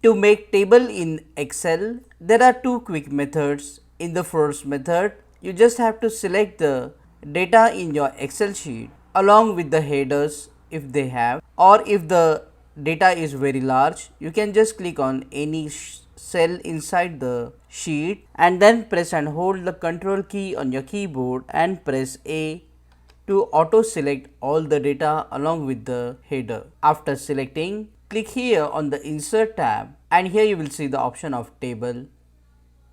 To make table in Excel, there are two quick methods. In the first method, you just have to select the data in your Excel sheet along with the headers if they have, or if the data is very large, you can just click on any cell inside the sheet and then press and hold the Ctrl key on your keyboard and press A to auto select all the data along with the header. After selecting, click here on the Insert tab and here you will see the option of table.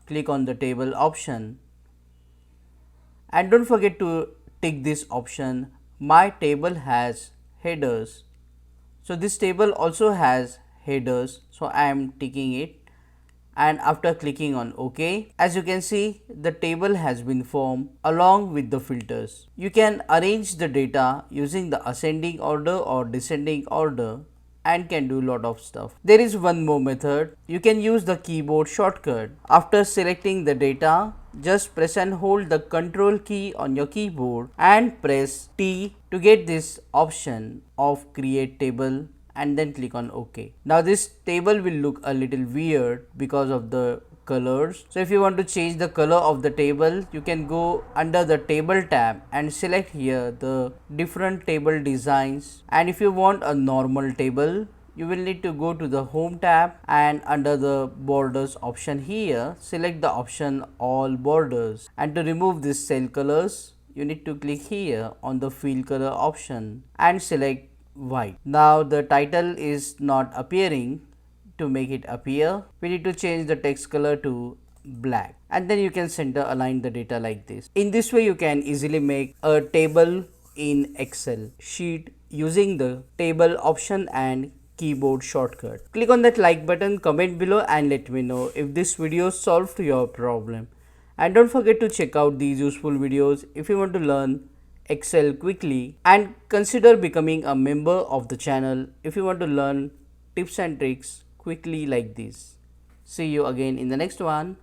Click on the table option and don't forget to tick this option, my table has headers. So, this table also has headers, so I am ticking it, and after clicking on OK, as you can see the table has been formed along with the filters. You can arrange the data using the ascending order or descending order and can do lot of stuff. There is one more method. You can use the keyboard shortcut. After selecting the data, just press and hold the Ctrl key on your keyboard and press T to get this option of create table and then click on OK. Now this table will look a little weird because of the colors. So if you want to change the color of the table, you can go under the table tab and select here the different table designs, and if you want a normal table, you will need to go to the home tab and under the borders option here select the option all borders, and to remove this cell colors you need to click here on the fill color option and select white. Now the title is not appearing. To make it appear, we need to change the text color to black and then you can center align the data like this. In this way you can easily make a table in Excel sheet using the table option and keyboard shortcut. Click on that like button, comment below and let me know if this video solved your problem. And don't forget to check out these useful videos if you want to learn Excel quickly, and consider becoming a member of the channel if you want to learn tips and tricks quickly like this. See you again in the next one.